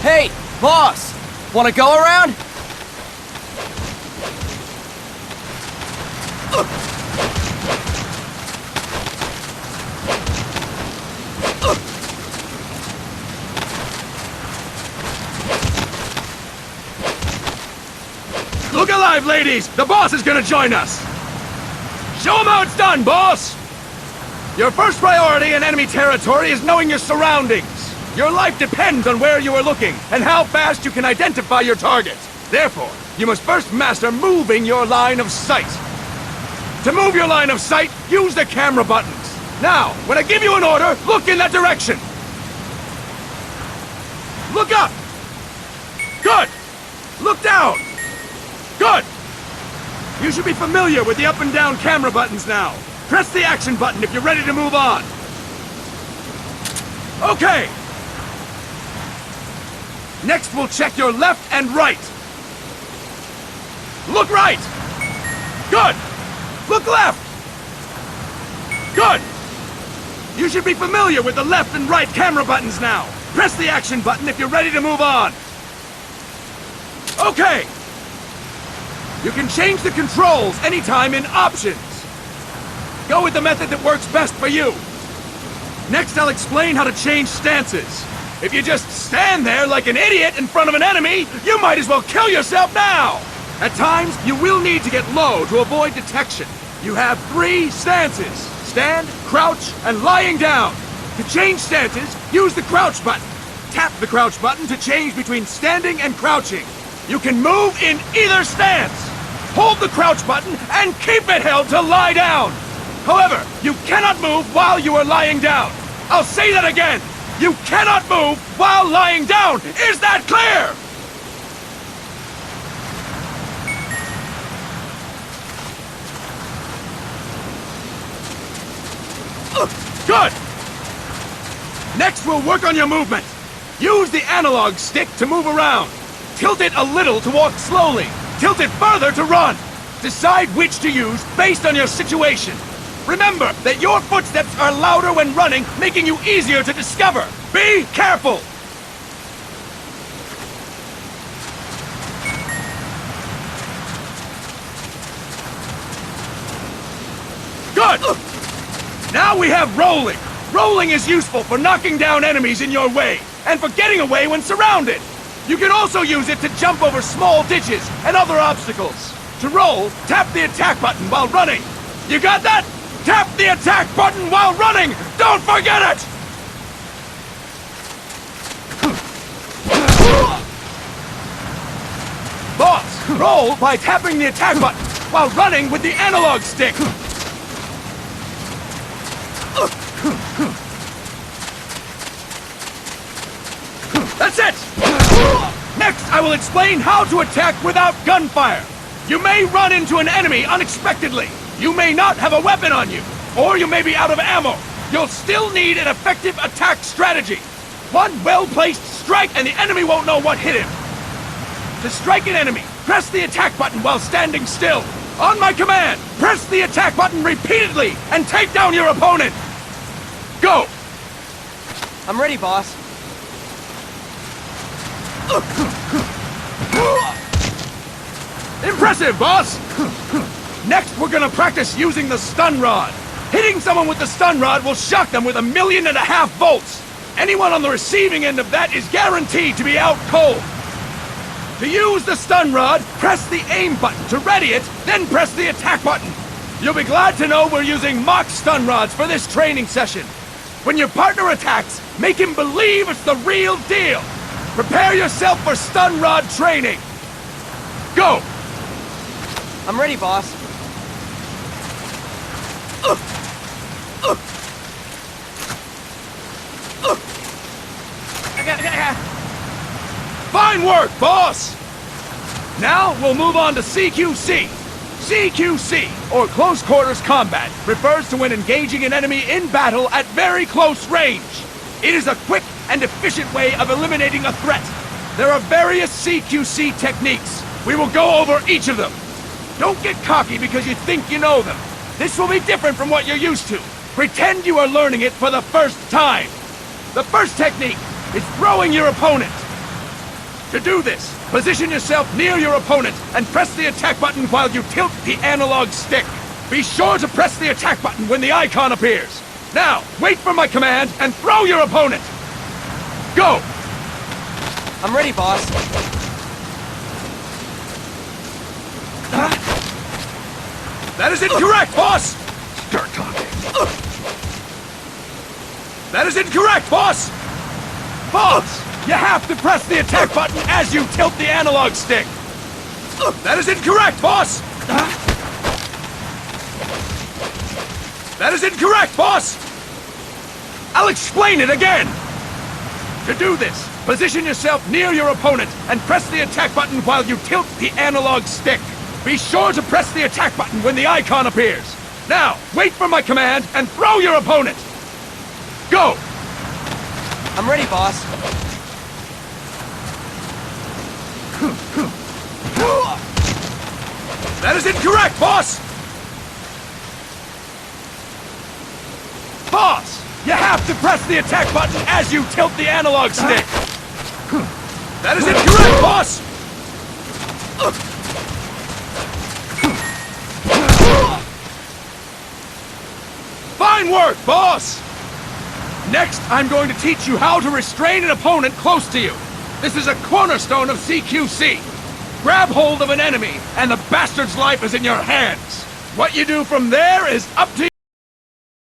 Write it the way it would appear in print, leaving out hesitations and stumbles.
Hey, boss! Wanna go around? Look alive, ladies! The boss is gonna join us! Show him how it's done, boss! Your first priority in enemy territory is knowing your surroundings. Your life depends on where you are looking, and how fast you can identify your target. Therefore, you must first master moving your line of sight. To move your line of sight, use the camera buttons. Now, when I give you an order, look in that direction. Look up! Good! Look down! Good! You should be familiar with the up and down camera buttons now. Press the action button if you're ready to move on. Okay! Next, we'll check your left and right. Look right! Good! Look left! Good! You should be familiar with the left and right camera buttons now. Press the action button if you're ready to move on. Okay! You can change the controls anytime in Options. Go with the method that works best for you. Next, I'll explain how to change stances. If you just stand there like an idiot in front of an enemy, you might as well kill yourself now! At times, you will need to get low to avoid detection. You have 3 stances: stand, crouch, and lying down. To change stances, use the crouch button. Tap the crouch button to change between standing and crouching. You can move in either stance. Hold the crouch button and keep it held to lie down. However, you cannot move while you are lying down. I'll say that again. You cannot move while lying down. Is that clear? Good! Next, we'll work on your movement. Use the analog stick to move around. Tilt it a little to walk slowly. Tilt it further to run. Decide which to use based on your situation. Remember that your footsteps are louder when running, making you easier to discover. Be careful! Good! Now we have rolling. Rolling is useful for knocking down enemies in your way, and for getting away when surrounded. You can also use it to jump over small ditches and other obstacles. To roll, tap the attack button while running. You got that? Tap the attack button while running! Don't forget it! Boss, roll by tapping the attack button while running with the analog stick. That's it! Next, I will explain how to attack without gunfire. You may run into an enemy unexpectedly. You may not have a weapon on you, or you may be out of ammo. You'll still need an effective attack strategy. One well-placed strike and the enemy won't know what hit him. To strike an enemy, press the attack button while standing still. On my command, press the attack button repeatedly and take down your opponent. Go! I'm ready, boss. Impressive, boss! Next, we're gonna practice using the stun rod. Hitting someone with the stun rod will shock them with 1.5 million volts. Anyone on the receiving end of that is guaranteed to be out cold. To use the stun rod, press the aim button to ready it, then press the attack button. You'll be glad to know we're using mock stun rods for this training session. When your partner attacks, make him believe it's the real deal. Prepare yourself for stun rod training. Go! I'm ready, boss. Fine work, boss! Now we'll move on to CQC. CQC, or Close Quarters Combat, refers to when engaging an enemy in battle at very close range. It is a quick and efficient way of eliminating a threat. There are various CQC techniques. We will go over each of them. Don't get cocky because you think you know them. This will be different from what you're used to. Pretend you are learning it for the first time. The first technique is throwing your opponent. To do this, position yourself near your opponent and press the attack button while you tilt the analog stick. Be sure to press the attack button when the icon appears. Now, wait for my command and throw your opponent. Go! I'm ready, boss. That is incorrect, boss! Start talking. That is incorrect, boss! Boss! You have to press the attack button as you tilt the analog stick! That is incorrect, boss! That is incorrect, boss! I'll explain it again! To do this, position yourself near your opponent and press the attack button while you tilt the analog stick. Be sure to press the attack button when the icon appears. Now, wait for my command and throw your opponent! Go! I'm ready, boss. That is incorrect, boss! Boss! You have to press the attack button as you tilt the analog stick! That is incorrect, boss! Fine work, boss! Next, I'm going to teach you how to restrain an opponent close to you. This is a cornerstone of CQC. Grab hold of an enemy, and the bastard's life is in your hands. What you do from there is up to you.